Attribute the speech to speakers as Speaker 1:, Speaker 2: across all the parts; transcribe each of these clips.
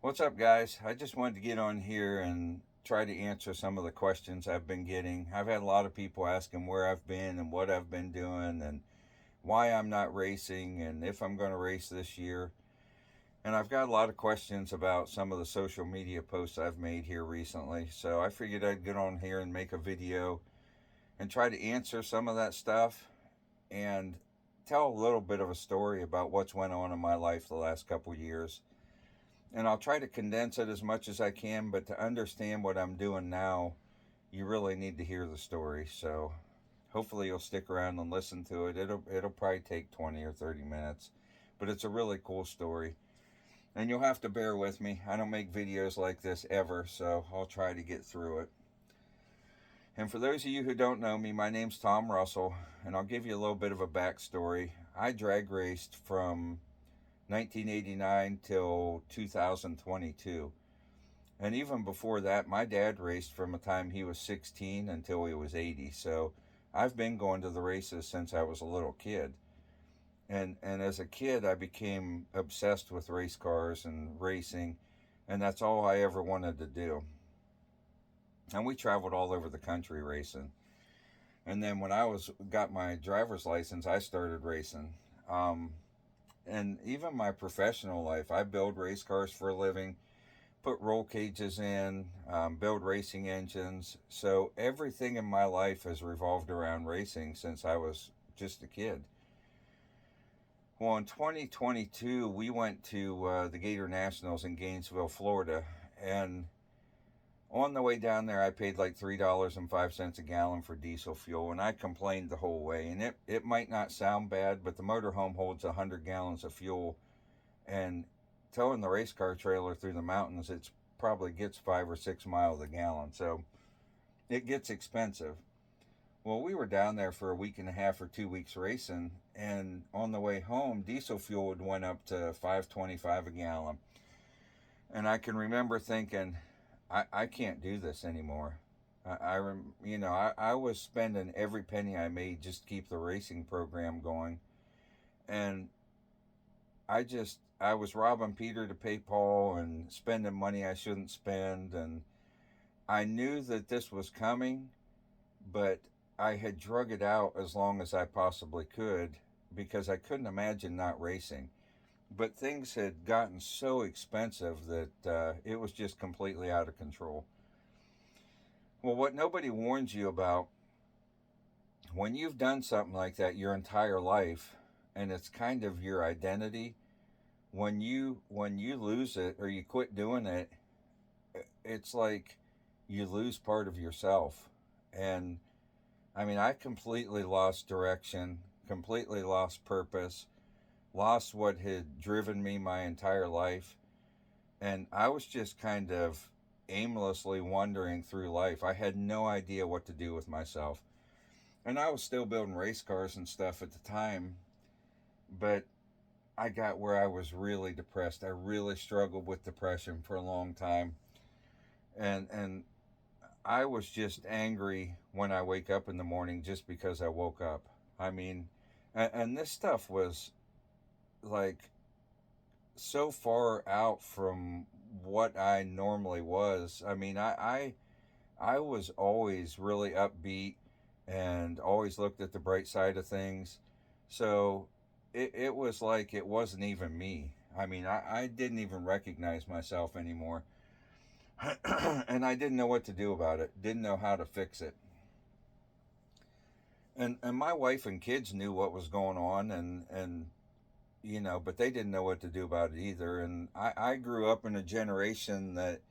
Speaker 1: What's up, guys? I just wanted to get on here and try to answer some of the questions I've been getting. I've had a lot of people asking where I've been and what I've been doing and why I'm not racing and if I'm going to race this year. And I've got a lot of questions about some of the social media posts I've made here recently. So I figured I'd get on here and make a video and try to answer some of that stuff and tell a little bit of a story about what's went on in my life the last couple years, and I'll try to condense it as much as I can. But to understand what I'm doing now, you really need to hear the story. So hopefully you'll stick around and listen to it. It'll probably take 20 or 30 minutes, but it's a really cool story. And you'll have to bear with me. I don't make videos like this ever, so I'll try to get through it. And for those of you who don't know me, my name's Tom Russell, and I'll give you a little bit of a backstory. I drag raced from 1989 till 2022. And even before that, my dad raced from the time he was 16 until he was 80. So I've been going to the races since I was a little kid. And as a kid, I became obsessed with race cars and racing, and that's all I ever wanted to do. And we traveled all over the country racing. And then when I was got my driver's license, I started racing. And even my professional life, I build race cars for a living, put roll cages in, build racing engines. So everything in my life has revolved around racing since I was just a kid. Well, in 2022, we went to the Gator Nationals in Gainesville, Florida. And on the way down there, I paid like $3.05 a gallon for diesel fuel, and I complained the whole way. And it might not sound bad, but the motorhome holds 100 gallons of fuel, and towing the race car trailer through the mountains, it's probably gets 5 or 6 miles a gallon, so it gets expensive. Well, we were down there for a week and a half or 2 weeks racing, and on the way home, diesel fuel had went up to 5.25 a gallon, and I can remember thinking, I can't do this anymore. I was spending every penny I made just to keep the racing program going, and I was robbing Peter to pay Paul and spending money I shouldn't spend, and I knew that this was coming, but I had drug it out as long as I possibly could because I couldn't imagine not racing. But things had gotten so expensive that it was just completely out of control. Well, what nobody warns you about, when you've done something like that your entire life and it's kind of your identity, when you lose it or you quit doing it, it's like you lose part of yourself. And I mean, I completely lost direction, completely lost purpose, lost what had driven me my entire life. And I was just kind of aimlessly wandering through life. I had no idea what to do with myself. And I was still building race cars and stuff at the time, but I got where I was really depressed. I really struggled with depression for a long time. And I was just angry when I wake up in the morning just because I woke up. I mean, and this stuff was like so far out from what I normally was. I mean, I was always really upbeat and always looked at the bright side of things. So it was like it wasn't even me. I mean, I didn't even recognize myself anymore. And I didn't know what to do about it, didn't know how to fix it. And my wife and kids knew what was going on, and but they didn't know what to do about it either. And I grew up in a generation that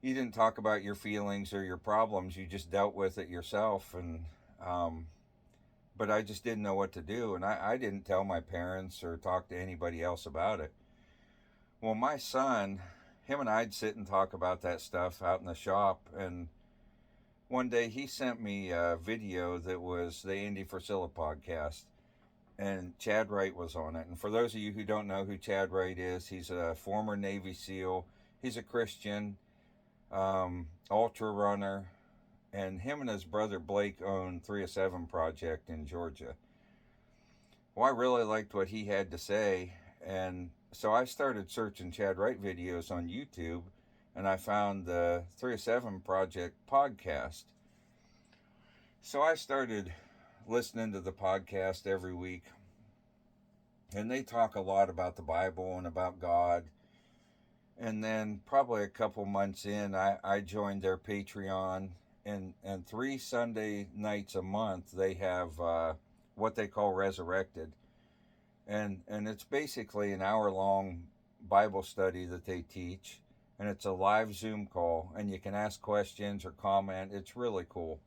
Speaker 1: you didn't talk about your feelings or your problems, you just dealt with it yourself. And but I just didn't know what to do, and I didn't tell my parents or talk to anybody else about it. Well, my son, him and I'd sit and talk about that stuff out in the shop, and one day he sent me a video that was the Andy Frisella podcast, and Chad Wright was on it. And for those of you who don't know who Chad Wright is, he's a former Navy SEAL. He's a Christian, ultra runner, and him and his brother Blake own 307 Project in Georgia. Well, I really liked what he had to say, and so I started searching Chad Wright videos on YouTube, and I found the 307 Project podcast. So I started listening to the podcast every week, and they talk a lot about the Bible and about God. And then probably a couple months in, I joined their Patreon, and 3 Sunday nights a month they have what they call Resurrected, and it's basically an hour long Bible study that they teach, and it's a live Zoom call, and you can ask questions or comment. It's really cool.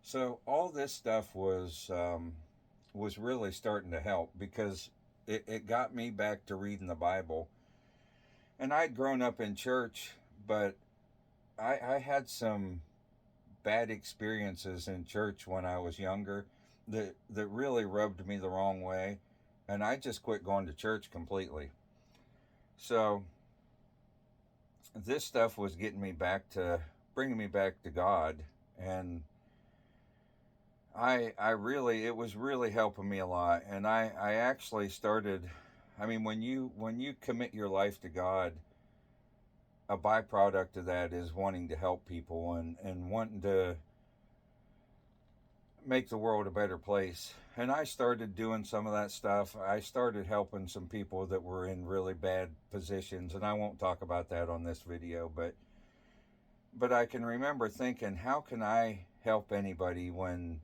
Speaker 1: So all this stuff was really starting to help because it got me back to reading the Bible. And I'd grown up in church, but I had some bad experiences in church when I was younger that really rubbed me the wrong way. And I just quit going to church completely. So this stuff was getting me back to, bringing me back to God. And I really, it was really helping me a lot. And I actually started, I mean, when you commit your life to God, a byproduct of that is wanting to help people and wanting to make the world a better place. And I started doing some of that stuff. I started helping some people that were in really bad positions, and I won't talk about that on this video, but I can remember thinking, how can I help anybody when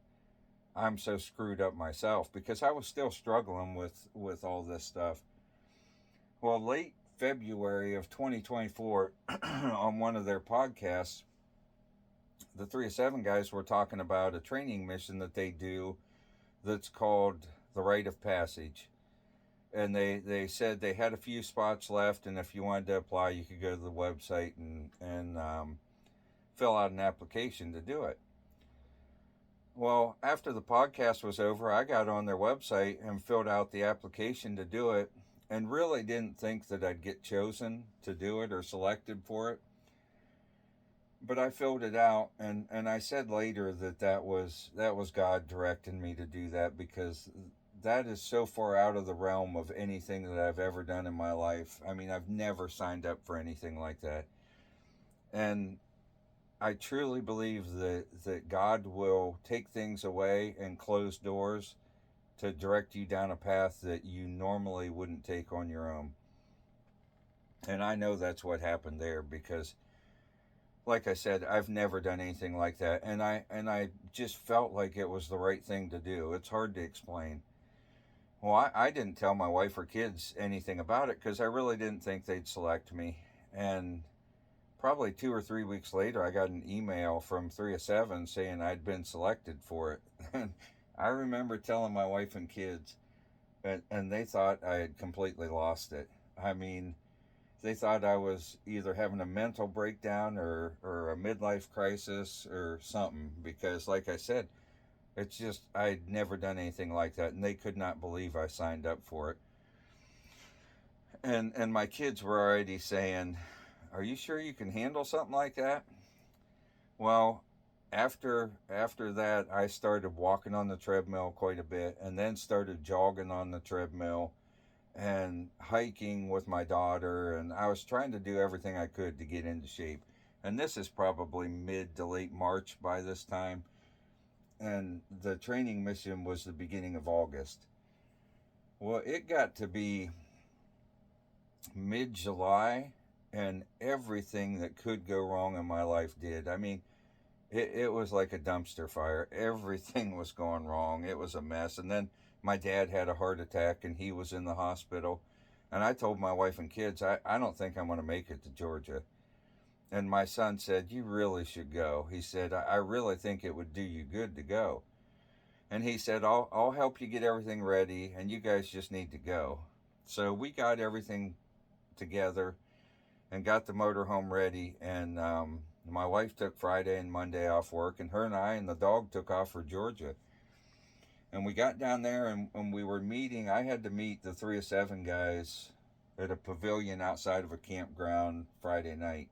Speaker 1: I'm so screwed up myself? Because I was still struggling with all this stuff. Well, late February of 2024, on one of their podcasts, the 307 guys were talking about a training mission that they do that's called the Rite of Passage. And they said they had a few spots left, and if you wanted to apply, you could go to the website and fill out an application to do it. Well, after the podcast was over, I got on their website and filled out the application to do it, and really didn't think that I'd get chosen to do it or selected for it. But I filled it out, and I said later that was God directing me to do that, because that is so far out of the realm of anything that I've ever done in my life. I mean, I've never signed up for anything like that. And I truly believe that God will take things away and close doors to direct you down a path that you normally wouldn't take on your own. And I know that's what happened there, because like I said, I've never done anything like that, and I just felt like it was the right thing to do. It's hard to explain. Well, I didn't tell my wife or kids anything about it because I really didn't think they'd select me. And probably 2 or 3 weeks later, I got an email from 307 saying I'd been selected for it. And I remember telling my wife and kids, and they thought I had completely lost it. I mean, they thought I was either having a mental breakdown or a midlife crisis or something, because like I said, it's just, I'd never done anything like that, and they could not believe I signed up for it. And my kids were already saying, "Are you sure you can handle something like that?" Well, after that, I started walking on the treadmill quite a bit, and then started jogging on the treadmill and hiking with my daughter, and I was trying to do everything I could to get into shape. And this is probably mid to late March by this time, and the training mission was the beginning of August. Well, it got to be mid-July, and everything that could go wrong in my life did. I mean, it was like a dumpster fire. Everything was going wrong. It was a mess. And then my dad had a heart attack, and he was in the hospital. And I told my wife and kids, I don't think I'm going to make it to Georgia. And my son said, "You really should go." He said, I really think it would do you good to go. And he said, I'll help you get everything ready, and you guys just need to go. So we got everything together and got the motorhome ready. And my wife took Friday and Monday off work, and her and I and the dog took off for Georgia. And we got down there, and we were meeting. I had to meet the 307 guys at a pavilion outside of a campground Friday night.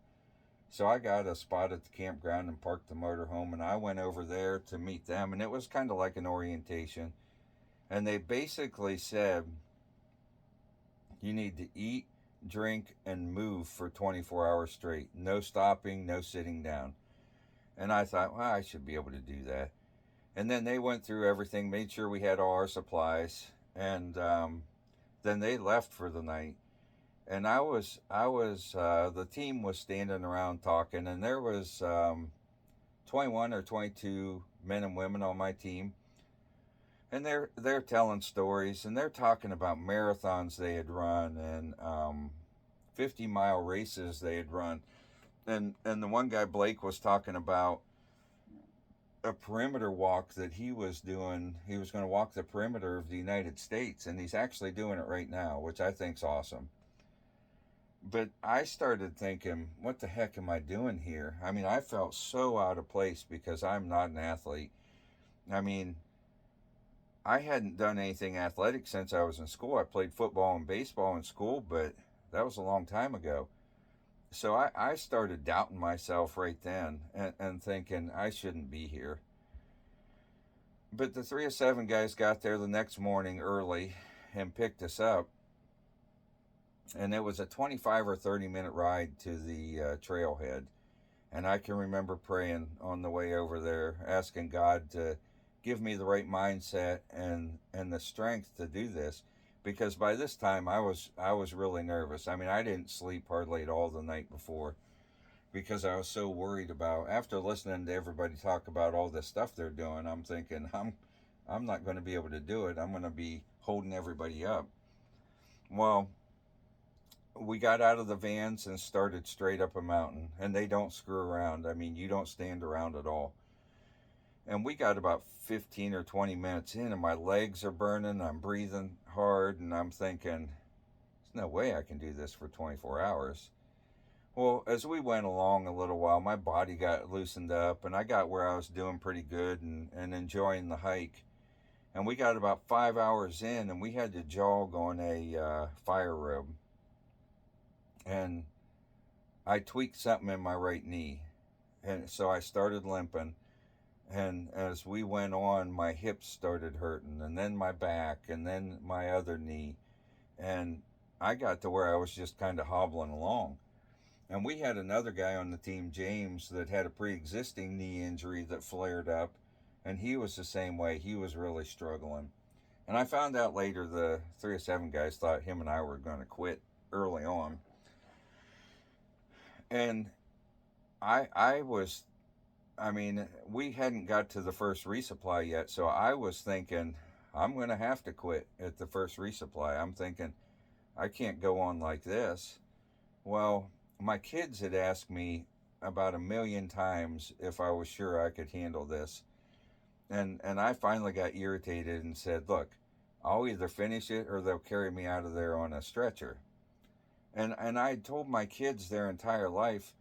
Speaker 1: So I got a spot at the campground and parked the motorhome, and I went over there to meet them. And it was kind of like an orientation. And they basically said, You need to eat, drink, and move for 24 hours straight. No stopping, no sitting down. And I thought, well, I should be able to do that. And then they went through everything, made sure we had all our supplies, and then they left for the night. And the team was standing around talking, and there was 21 or 22 men and women on my team, and they're telling stories, and they're talking about marathons they had run and 50-mile races they had run, and the one guy Blake was talking about a perimeter walk that he was doing. He was going to walk the perimeter of the United States, and he's actually doing it right now, which I think's awesome. But I started thinking, what the heck am I doing here? I mean, I felt so out of place because I'm not an athlete. I mean, I hadn't done anything athletic since I was in school. I played football and baseball in school, but that was a long time ago. So I started doubting myself right then and thinking I shouldn't be here. But the 307 guys got there the next morning early and picked us up. And it was a 25 or 30-minute ride to the trailhead. And I can remember praying on the way over there, asking God to give me the right mindset and the strength to do this, because by this time I was really nervous. I mean, I didn't sleep hardly at all the night before because I was so worried about, after listening to everybody talk about all this stuff they're doing, I'm thinking I'm not going to be able to do it. I'm going to be holding everybody up. Well, we got out of the vans and started straight up a mountain, and they don't screw around. I mean, you don't stand around at all. And we got about 15 or 20 minutes in, and my legs are burning. I'm breathing hard, and I'm thinking, there's no way I can do this for 24 hours. Well, as we went along a little while, my body got loosened up, and I got where I was doing pretty good and enjoying the hike. And we got about 5 hours in, and we had to jog on a fire rib. And I tweaked something in my right knee. And so I started limping. And as we went on, my hips started hurting, and then my back, and then my other knee. And I got to where I was just kind of hobbling along. And we had another guy on the team, James, that had a pre-existing knee injury that flared up. And he was the same way. He was really struggling. And I found out later the 307 guys thought him and I were going to quit early on. And I mean, we hadn't got to the first resupply yet, so I was thinking, I'm going to have to quit at the first resupply. I'm thinking, I can't go on like this. Well, my kids had asked me about 1,000,000 times if I was sure I could handle this. And I finally got irritated and said, look, I'll either finish it or they'll carry me out of there on a stretcher. And I told my kids their entire life,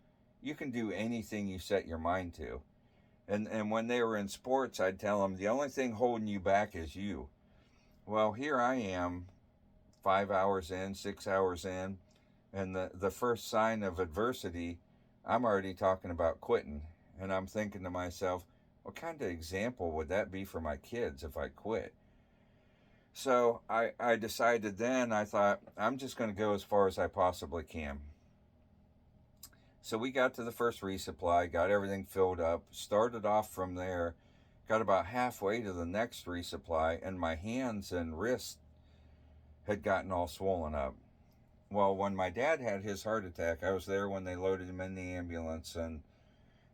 Speaker 1: you can do anything you set your mind to. And when they were in sports, I'd tell them, the only thing holding you back is you. Well, here I am, 5 hours in, 6 hours in, and the first sign of adversity, I'm already talking about quitting. And I'm thinking to myself, what kind of example would that be for my kids if I quit? So I decided then, I thought, I'm just going to go as far as I possibly can. So we got to the first resupply, got everything filled up, started off from there, got about halfway to the next resupply, and my hands and wrists had gotten all swollen up. Well, when my dad had his heart attack, I was there when they loaded him in the ambulance, and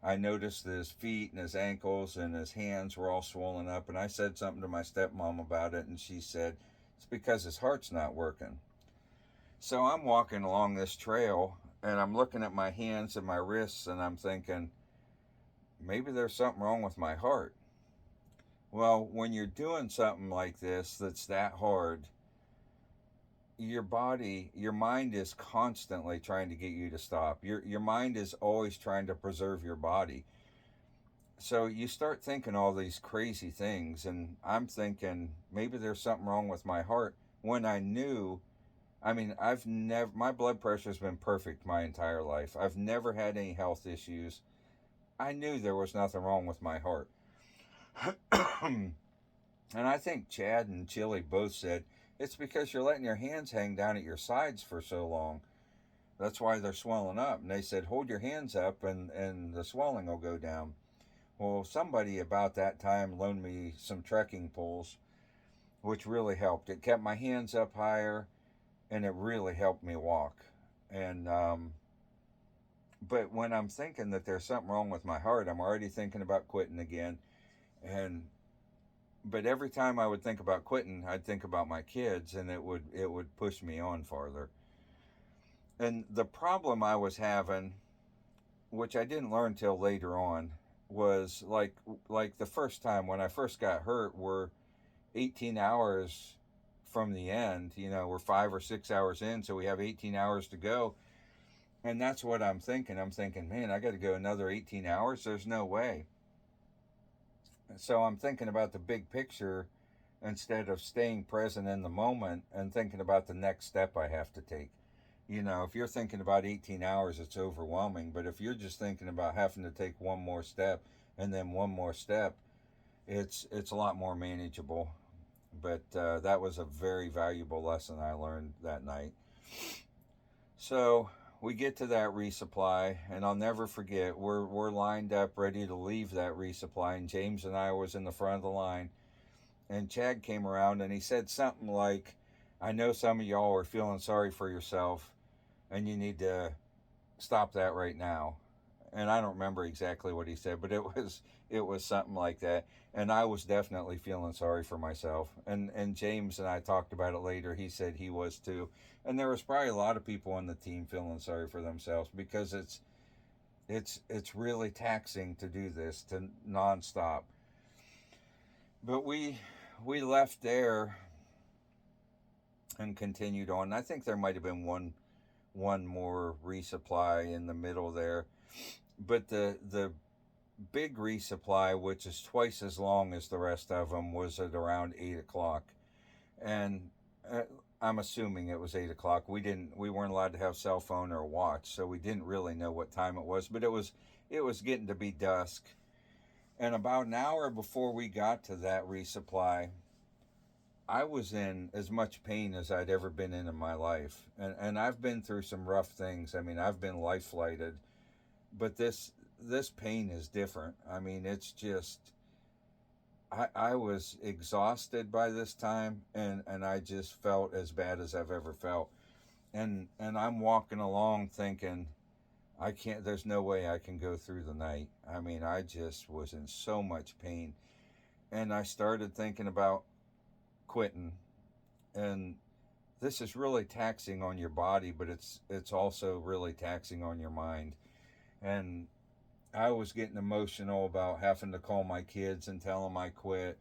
Speaker 1: I noticed that his feet and his ankles and his hands were all swollen up, and I said something to my stepmom about it, and she said, it's because his heart's not working. So I'm walking along this trail, and I'm looking at my hands and my wrists, and I'm thinking, maybe there's something wrong with my heart. Well, when you're doing something like this that's that hard, your mind is constantly trying to get you to stop. Your mind is always trying to preserve your body. So you start thinking all these crazy things, and I'm thinking maybe there's something wrong with my heart, when I knew, I mean, my blood pressure's been perfect my entire life. I've never had any health issues. I knew there was nothing wrong with my heart. And I think Chad and Chili both said, It's because you're letting your hands hang down at your sides for so long. That's why they're swelling up. And they said, hold your hands up and the swelling will go down. Well, somebody about that time loaned me some trekking poles, which really helped. It kept my hands up higher and it really helped me walk. And, but when I'm thinking that there's something wrong with my heart, I'm already thinking about quitting again. And, but every time I would think about quitting, I'd think about my kids and it would push me on farther. And the problem I was having, which I didn't learn till later on, was like the first time when I first got hurt, we're 18 hours from the end. You know, we're 5 or 6 hours in, so we have 18 hours to go. And that's what I'm thinking. I'm thinking, man, I got to go another 18 hours. There's no way. So I'm thinking about the big picture instead of staying present in the moment and thinking about the next step I have to take. You know, if you're thinking about 18 hours, it's overwhelming. But if you're just thinking about having to take one more step and then one more step, it's a lot more manageable. But that was a very valuable lesson I learned that night. So we get to that resupply, and I'll never forget. We're lined up ready to leave that resupply, and James and I was in the front of the line, and Chad came around and he said something like, "I know some of y'all are feeling sorry for yourself, and you need to stop that right now." And I don't remember exactly what he said, but it was something like that. And I was definitely feeling sorry for myself. And James and I talked about it later. He said he was too. And there was probably a lot of people on the team feeling sorry for themselves because it's really taxing to do this to nonstop. But we left there and continued on. I think there might have been one more resupply in the middle there, but the big resupply, which is twice as long as the rest of them, was at around 8 o'clock, and uh, I'm assuming it was 8 o'clock. We weren't allowed to have cell phone or watch, so we didn't really know what time it was, but it was getting to be dusk, and about an hour before we got to that resupply, I was in as much pain as I'd ever been in my life, and I've been through some rough things. I mean, I've been life flighted, but this pain is different. I mean, it's just I was exhausted by this time, and I just felt as bad as I've ever felt, and I'm walking along thinking I can't. There's no way I can go through the night. I mean, I just was in so much pain, and I started thinking about quitting, and this is really taxing on your body, but it's also really taxing on your mind. And I was getting emotional about having to call my kids and tell them I quit.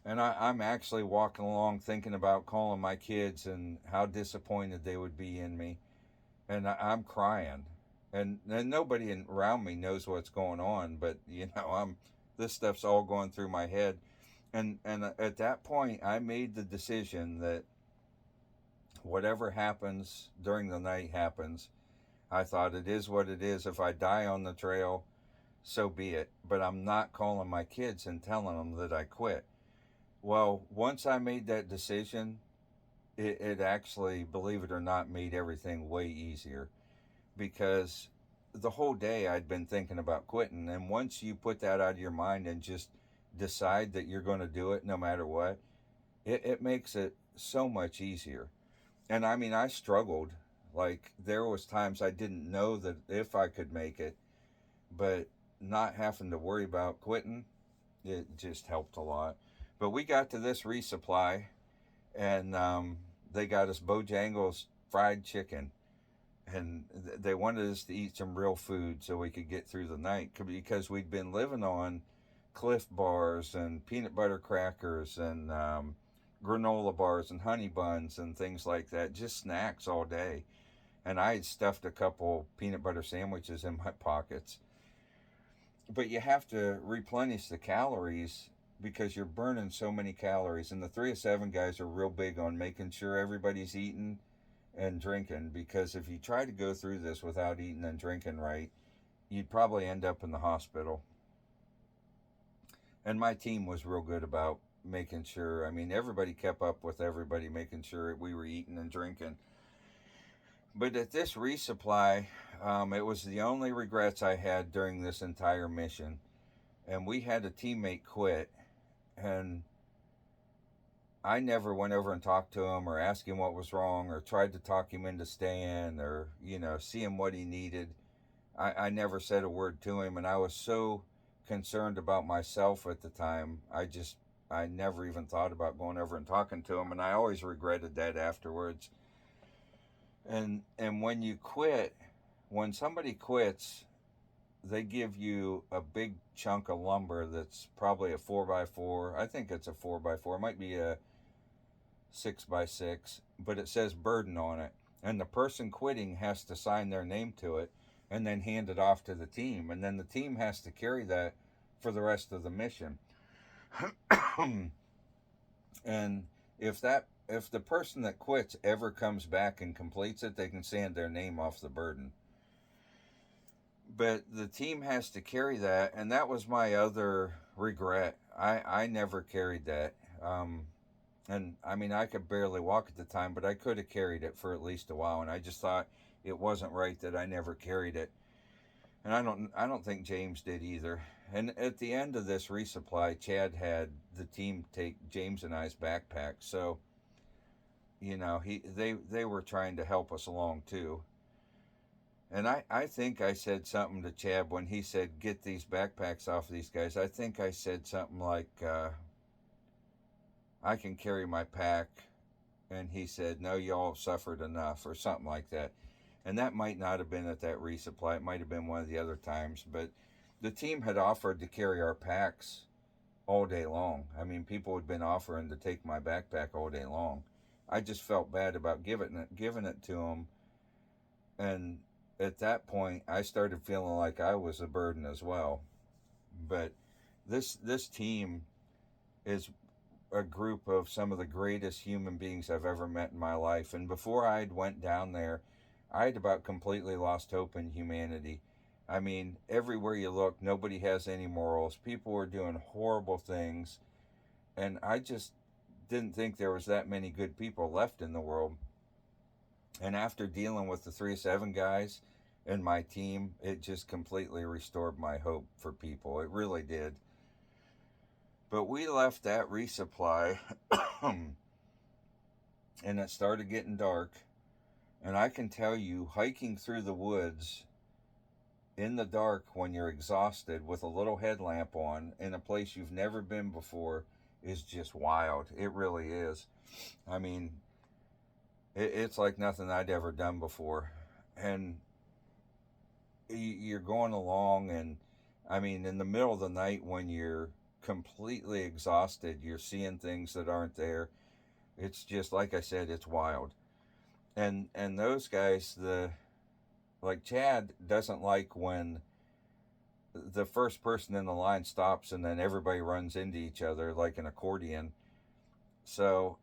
Speaker 1: And I'm actually walking along thinking about calling my kids and how disappointed they would be in me. And I'm crying. And nobody around me knows what's going on, but this stuff's all going through my head. And at that point, I made the decision that whatever happens during the night happens. I thought it is what it is. If I die on the trail, so be it. But I'm not calling my kids and telling them that I quit. Well, once I made that decision, it actually, believe it or not, made everything way easier because the whole day I'd been thinking about quitting. And once you put that out of your mind and just decide that you're going to do it no matter what, it makes it so much easier. And I mean, I struggled. Like, there was times I didn't know that if I could make it, but not having to worry about quitting, it just helped a lot. But we got to this resupply, and they got us Bojangles fried chicken, and they wanted us to eat some real food so we could get through the night because we'd been living on Cliff bars and peanut butter crackers and granola bars and honey buns and things like that, just snacks all day. And I had stuffed a couple peanut butter sandwiches in my pockets. But you have to replenish the calories because you're burning so many calories. And the 3 of 7 guys are real big on making sure everybody's eating and drinking, because if you try to go through this without eating and drinking right, you'd probably end up in the hospital. And my team was real good about making sure. I mean, everybody kept up with everybody, making sure we were eating and drinking. But at this resupply, it was the only regrets I had during this entire mission. And we had a teammate quit, and I never went over and talked to him or asked him what was wrong or tried to talk him into staying or, see him what he needed. I never said a word to him, and I was so concerned about myself at the time. I never even thought about going over and talking to him, and I always regretted that afterwards. And when you quit, when somebody quits, they give you a big chunk of lumber that's probably a 4x4. I think it's a 4x4. It might be a 6x6, but it says burden on it. And the person quitting has to sign their name to it and then hand it off to the team. And then the team has to carry that for the rest of the mission. And if the person that quits ever comes back and completes it, they can sand their name off the burden. But the team has to carry that, and that was my other regret. I never carried that. And I mean, I could barely walk at the time, but I could have carried it for at least a while, and I just thought it wasn't right that I never carried it. And I don't think James did either. And at the end of this resupply, Chad had the team take James and I's backpack, so they were trying to help us along too. And I think I said something to Chad when he said, get these backpacks off these guys. I think I said something like, I can carry my pack. And he said, no, y'all suffered enough, or something like that. And that might not have been at that resupply. It might have been one of the other times. But the team had offered to carry our packs all day long. I mean, people had been offering to take my backpack all day long. I just felt bad about giving it to them. And at that point, I started feeling like I was a burden as well. But this team is a group of some of the greatest human beings I've ever met in my life. And before I went down there, I had about completely lost hope in humanity. I mean, everywhere you look, nobody has any morals. People are doing horrible things. And I just didn't think there was that many good people left in the world. And after dealing with the 3-7 guys and my team, it just completely restored my hope for people. It really did. But we left that resupply and it started getting dark. And I can tell you, hiking through the woods in the dark when you're exhausted with a little headlamp on in a place you've never been before is just wild. It really is. I mean, it's like nothing I'd ever done before. And you're going along, and I mean, in the middle of the night when you're completely exhausted, you're seeing things that aren't there. It's just, like I said, it's wild. And those guys, like Chad doesn't like when the first person in the line stops and then everybody runs into each other like an accordion. So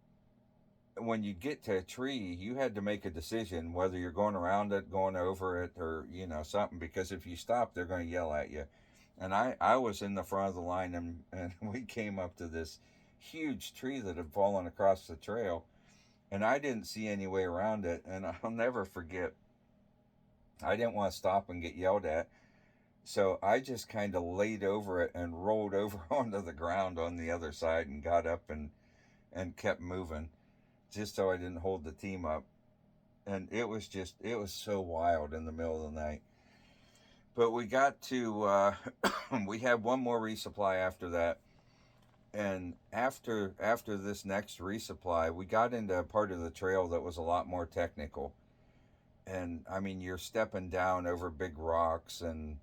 Speaker 1: when you get to a tree, you had to make a decision whether you're going around it, going over it, or something, because if you stop, they're going to yell at you. And I was in the front of the line, and we came up to this huge tree that had fallen across the trail, and I didn't see any way around it. And I'll never forget, I didn't want to stop and get yelled at, so I just kind of laid over it and rolled over onto the ground on the other side and got up and kept moving, just so I didn't hold the team up. And it was so wild in the middle of the night. But we got to, we had one more resupply after that. And after this next resupply, we got into a part of the trail that was a lot more technical. And I mean, you're stepping down over big rocks, and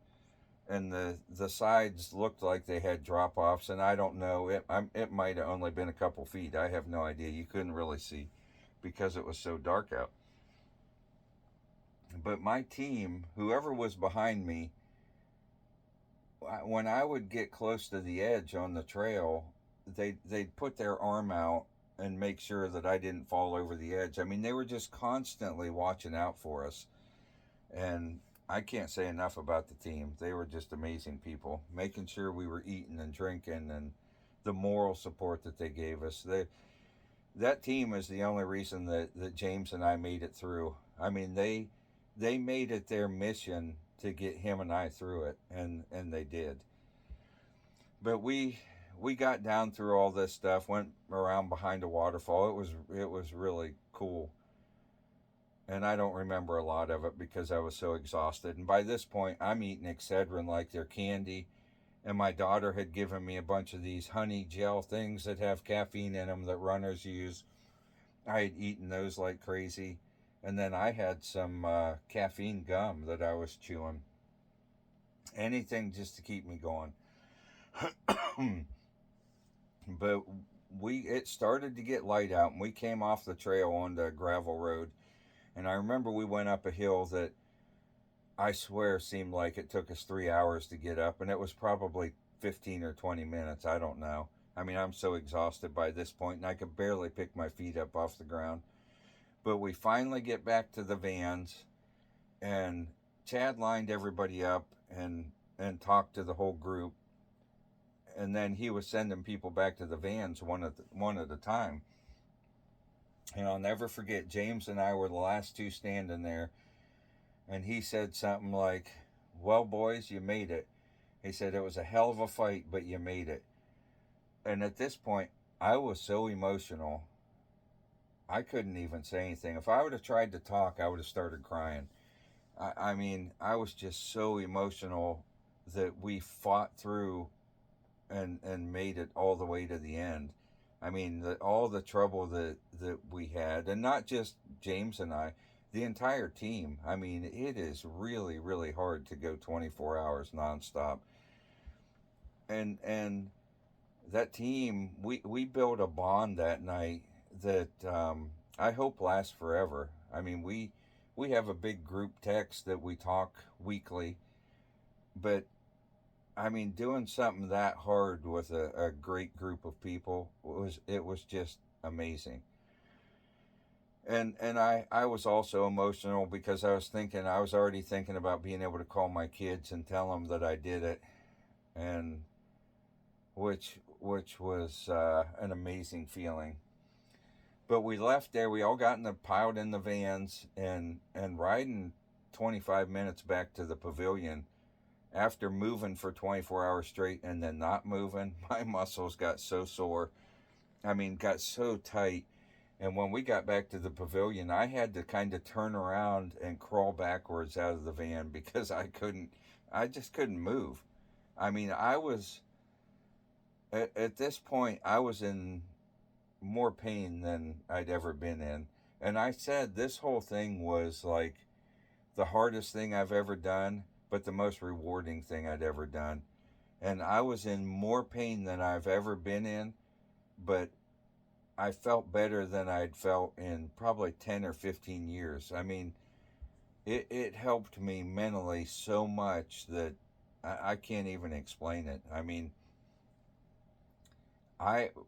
Speaker 1: the sides looked like they had drop offs, and I don't know, it might have only been a couple feet. I have no idea. You couldn't really see because it was so dark out. But my team, whoever was behind me, when I would get close to the edge on the trail, they'd put their arm out and make sure that I didn't fall over the edge. I mean, they were just constantly watching out for us. And I can't say enough about the team. They were just amazing people, making sure we were eating and drinking the moral support that they gave us. That team is the only reason that James and I made it through. I mean, they made it their mission to get him and I through it, and they did. But we got down through all this stuff, went around behind a waterfall. It was really cool. And I don't remember a lot of it because I was so exhausted. And by this point, I'm eating Excedrin like they're candy. And my daughter had given me a bunch of these honey gel things that have caffeine in them that runners use. I had eaten those like crazy. And then I had some caffeine gum that I was chewing. Anything just to keep me going. But it started to get light out, and we came off the trail onto a gravel road. And I remember we went up a hill that I swear seemed like it took us 3 hours to get up, and it was probably 15 or 20 minutes. I don't know. I mean, I'm so exhausted by this point, and I could barely pick my feet up off the ground. But we finally get back to the vans, and Chad lined everybody up and talked to the whole group, and then he was sending people back to the vans one at a time. And I'll never forget, James and I were the last two standing there, and he said something like, "Well, boys, you made it." He said, "It was a hell of a fight, but you made it." And at this point, I was so emotional, I couldn't even say anything. If I would have tried to talk, I would have started crying. I mean, I was just so emotional that we fought through and made it all the way to the end. I mean, all the trouble that we had, and not just James and I, the entire team. I mean, it is really, really hard to go 24 hours nonstop. And that team, we built a bond that night that I hope lasts forever. I mean, we have a big group text that we talk weekly, but I mean, doing something that hard with a great group of people was just amazing. And I was also emotional because I was already thinking about being able to call my kids and tell them that I did it, and which was an amazing feeling. But we left there. We all got piled in the vans and riding 25 minutes back to the pavilion. After moving for 24 hours straight and then not moving, my muscles got so sore. I mean, got so tight. And when we got back to the pavilion, I had to kind of turn around and crawl backwards out of the van because I just couldn't move. I mean, at this point, I was in more pain than I'd ever been in. And I said this whole thing was like the hardest thing I've ever done, but the most rewarding thing I'd ever done. And I was in more pain than I've ever been in, but I felt better than I'd felt in probably 10 or 15 years. I mean, it helped me mentally so much that I can't even explain it. I mean,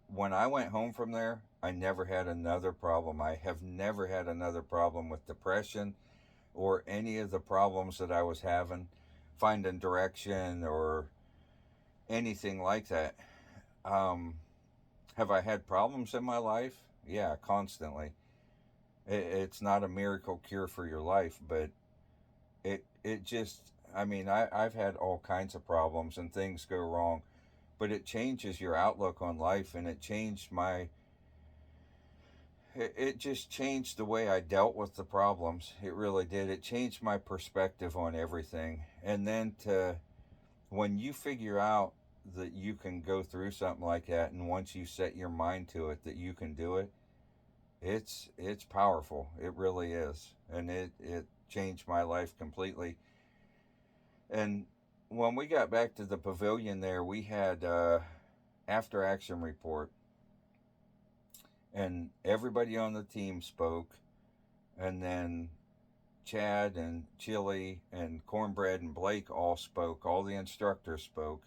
Speaker 1: when I went home from there, I never had another problem. I have never had another problem with depression or any of the problems that I was having, finding direction or anything like that. Um, have I had problems in my life? Yeah, constantly. It's not a miracle cure for your life, but it just, I mean, I've had all kinds of problems and things go wrong, but it changes your outlook on life, and it just changed the way I dealt with the problems. It really did. It changed my perspective on everything. And then when you figure out that you can go through something like that, and once you set your mind to it that you can do it, it's powerful. It really is. And it changed my life completely. And when we got back to the pavilion there, we had after action report, and everybody on the team spoke, and then Chad and Chili and Cornbread and Blake all spoke. All the instructors spoke,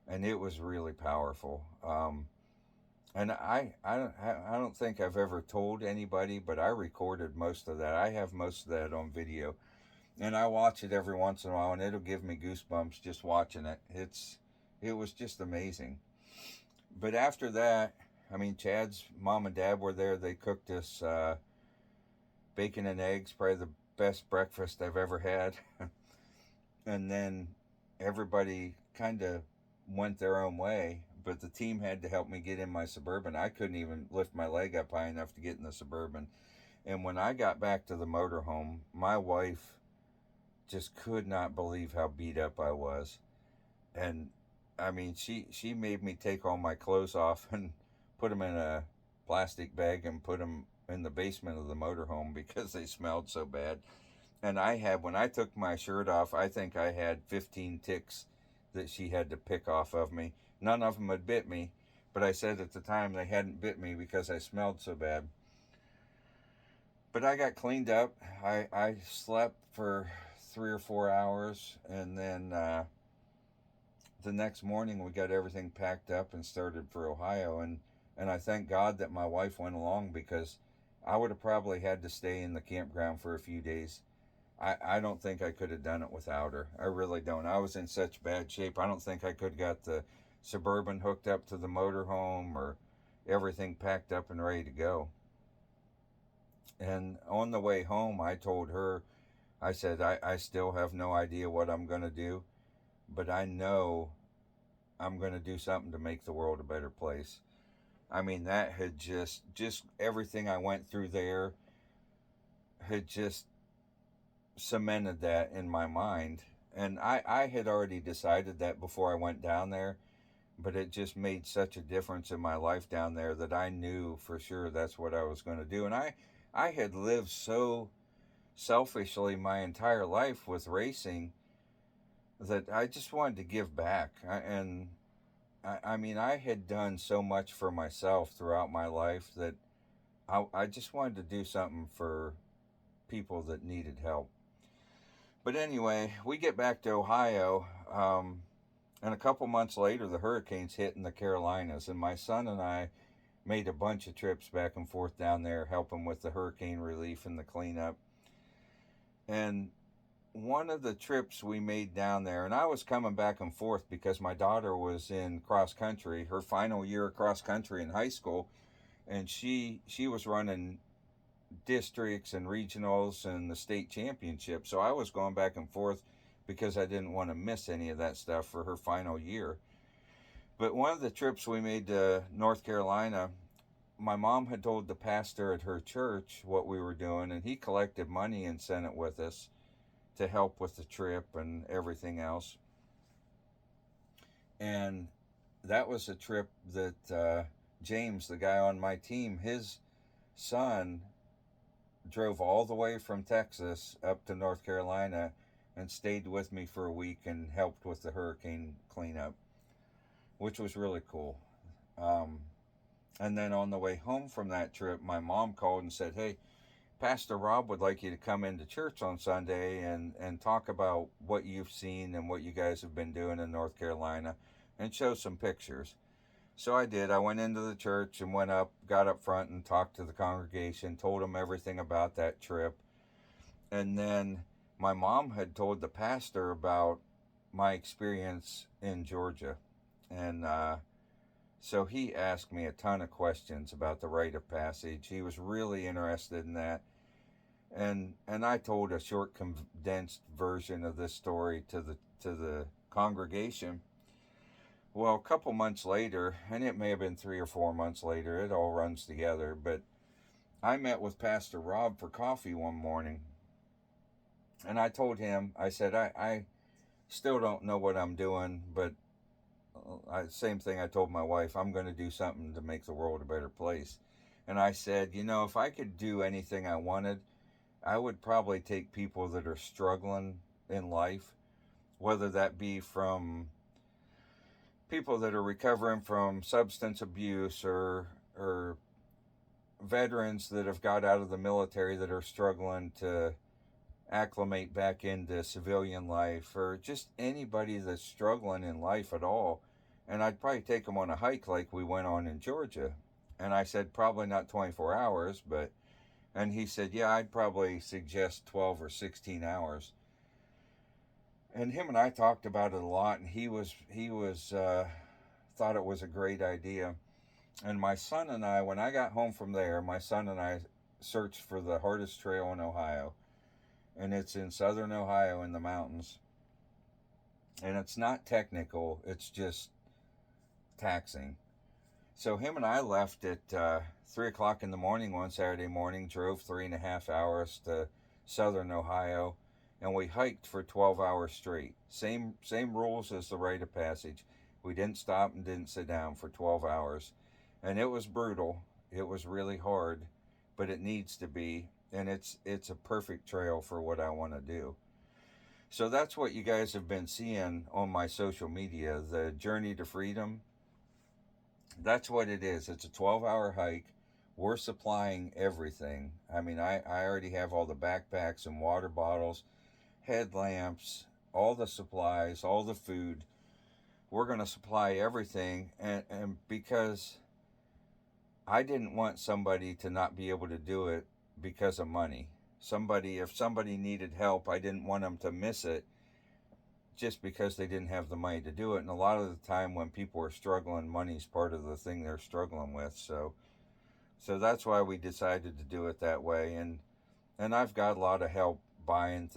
Speaker 1: and it was really powerful. And I don't think I've ever told anybody, but I recorded most of that. I have most of that on video, and I watch it every once in a while, and it'll give me goosebumps just watching it. It was just amazing. But after that, I mean, Chad's mom and dad were there. They cooked us bacon and eggs, probably the best breakfast I've ever had. And then everybody kind of went their own way. But the team had to help me get in my Suburban. I couldn't even lift my leg up high enough to get in the Suburban. And when I got back to the motorhome, my wife just could not believe how beat up I was. And I mean, she made me take all my clothes off and put them in a plastic bag and put them in the basement of the motorhome because they smelled so bad. And I had, when I took my shirt off, I think I had 15 ticks that she had to pick off of me. None of them had bit me, but I said at the time they hadn't bit me because I smelled so bad. But I got cleaned up. I slept for 3 or 4 hours, and then the next morning we got everything packed up and started for Ohio. And I thank God that my wife went along, because I would have probably had to stay in the campground for a few days. I don't think I could have done it without her. I really don't. I was in such bad shape. I don't think I could have got the Suburban hooked up to the motorhome or everything packed up and ready to go. And on the way home, I told her, I said, I still have no idea what I'm going to do, but I know I'm going to do something to make the world a better place. I mean, that had just everything I went through there had just cemented that in my mind. And I had already decided that before I went down there, but it just made such a difference in my life down there that I knew for sure that's what I was going to do. And I had lived so selfishly my entire life with racing that I just wanted to give back. I mean, I had done so much for myself throughout my life that I just wanted to do something for people that needed help. But anyway, we get back to Ohio, and a couple months later, the hurricanes hit in the Carolinas, and my son and I made a bunch of trips back and forth down there, helping with the hurricane relief and the cleanup. And one of the trips we made down there, and I was coming back and forth because my daughter was in cross country, her final year of cross country in high school, and she was running districts and regionals and the state championship. So I was going back and forth because I didn't want to miss any of that stuff for her final year. But one of the trips we made to North Carolina, my mom had told the pastor at her church what we were doing, and he collected money and sent it with us to help with the trip and everything else. And that was a trip that James, the guy on my team, his son drove all the way from Texas up to North Carolina and stayed with me for a week and helped with the hurricane cleanup, which was really cool. Um, and then on the way home from that trip, my mom called and said, "Hey, Pastor Rob would like you to come into church on Sunday and talk about what you've seen and what you guys have been doing in North Carolina and show some pictures." So I did. I went into the church and went up, got up front and talked to the congregation, told them everything about that trip. And then my mom had told the pastor about my experience in Georgia. And so he asked me a ton of questions about the rite of passage. He was really interested in that. And I told a short condensed version of this story to the congregation. Well, a couple months later, and it may have been 3 or 4 months later, it all runs together, but I met with Pastor Rob for coffee one morning. And I told him, I said, I still don't know what I'm doing, but same thing I told my wife, I'm going to do something to make the world a better place. And I said, if I could do anything I wanted, I would probably take people that are struggling in life, whether that be from people that are recovering from substance abuse or veterans that have got out of the military that are struggling to acclimate back into civilian life, or just anybody that's struggling in life at all. And I'd probably take them on a hike like we went on in Georgia. And I said, probably not 24 hours, but, and he said, yeah, I'd probably suggest 12 or 16 hours. And him and I talked about it a lot, and he was thought it was a great idea. And my son and I, when I got home from there, my son and I searched for the hardest trail in Ohio. And it's in southern Ohio in the mountains. And it's not technical, it's just taxing. So him and I left at 3 o'clock in the morning one Saturday morning, drove 3.5 hours to southern Ohio, and we hiked for 12 hours straight. Same rules as the rite of passage. We didn't stop and didn't sit down for 12 hours. And it was brutal. It was really hard, but it needs to be. And it's a perfect trail for what I want to do. So that's what you guys have been seeing on my social media, the Journey to Freedom. That's what it is. It's a 12-hour hike. We're supplying everything. I mean, I already have all the backpacks and water bottles, headlamps, all the supplies, all the food. We're going to supply everything. And because I didn't want somebody to not be able to do it because of money. If somebody needed help, I didn't want them to miss it just because they didn't have the money to do it. And a lot of the time when people are struggling, money's part of the thing they're struggling with. So that's why we decided to do it that way. And I've got a lot of help buying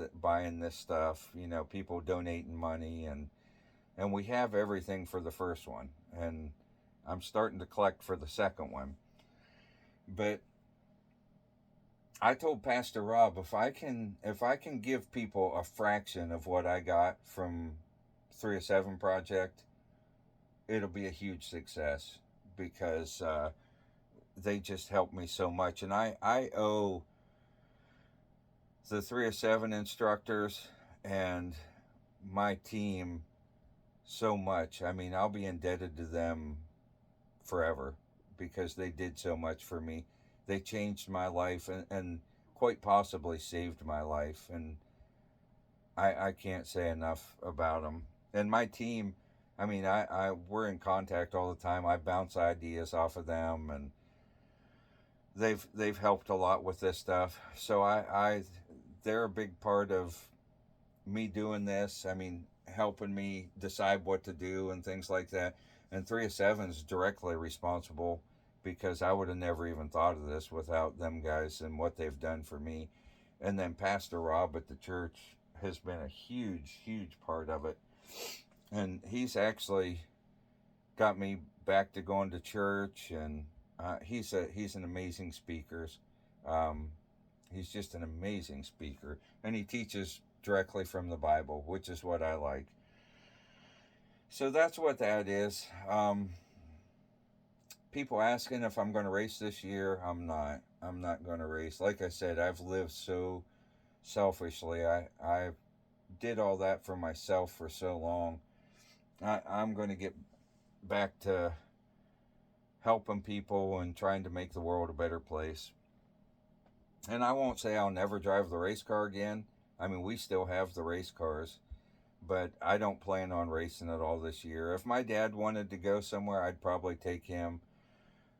Speaker 1: this stuff, people donating money, and we have everything for the first one. And I'm starting to collect for the second one. But I told Pastor Rob, if I can give people a fraction of what I got from 307 Project, it'll be a huge success, because they just helped me so much. And I owe the 307 instructors and my team so much. I mean, I'll be indebted to them forever, because they did so much for me. They changed my life and quite possibly saved my life. And I can't say enough about them. And my team, I mean, we're in contact all the time. I bounce ideas off of them, and they've helped a lot with this stuff. So they're a big part of me doing this. I mean, helping me decide what to do and things like that. And 307 is directly responsible, because I would have never even thought of this without them guys and what they've done for me. And then Pastor Rob at the church has been a huge, huge part of it. And he's actually got me back to going to church, and he's an amazing speaker. He's just an amazing speaker, and he teaches directly from the Bible, which is what I like. So that's what that is. People asking if I'm going to race this year. I'm not going to race. Like I said, I've lived so selfishly. I did all that for myself for so long. I'm going to get back to helping people and trying to make the world a better place. And I won't say I'll never drive the race car again. I mean, we still have the race cars, but I don't plan on racing at all this year. If my dad wanted to go somewhere, I'd probably take him.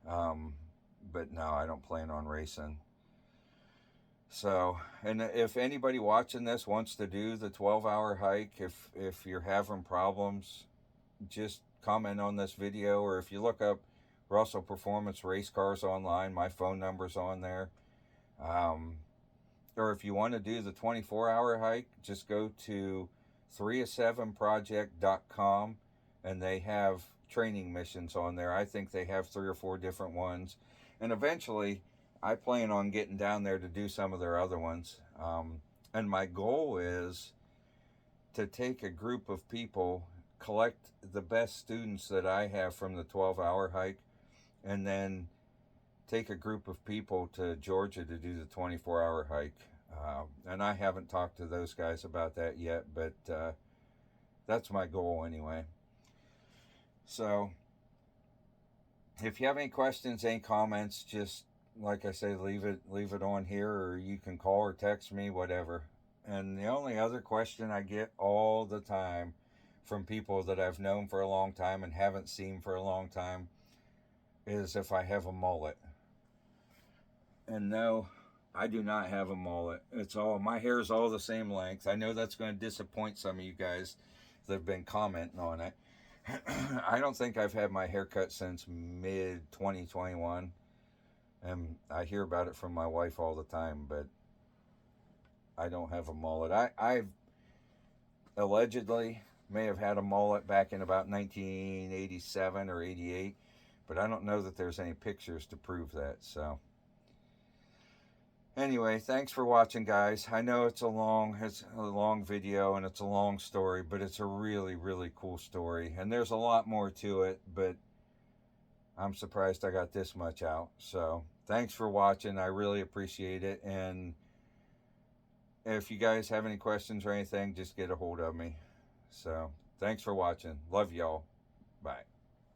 Speaker 1: But no, I don't plan on racing. So, and if anybody watching this wants to do the 12-hour hike, if you're having problems, just comment on this video, or if you look up Russell Performance Race Cars online, my phone number's on there. Or if you want to do the 24-hour hike, just go to 307project.com, and they have training missions on there. I think they have 3 or 4 different ones. And eventually, I plan on getting down there to do some of their other ones. And my goal is to take a group of people, collect the best students that I have from the 12-hour hike, and then take a group of people to Georgia to do the 24-hour hike. And I haven't talked to those guys about that yet, but that's my goal anyway. So if you have any questions, any comments, just like I say, leave it on here, or you can call or text me, whatever. And the only other question I get all the time from people that I've known for a long time and haven't seen for a long time is if I have a mullet. And no, I do not have a mullet. My hair is all the same length. I know that's going to disappoint some of you guys that have been commenting on it. I don't think I've had my hair cut since mid 2021. And I hear about it from my wife all the time, but I don't have a mullet. I've allegedly may have had a mullet back in about 1987 or 88, but I don't know that there's any pictures to prove that. So anyway, thanks for watching, guys. I know it's a long video and it's a long story, but it's a really cool story, and there's a lot more to it, but I'm surprised I got this much out. So thanks for watching. I really appreciate it. And if you guys have any questions or anything, just get a hold of me. So thanks for watching. Love y'all. Bye.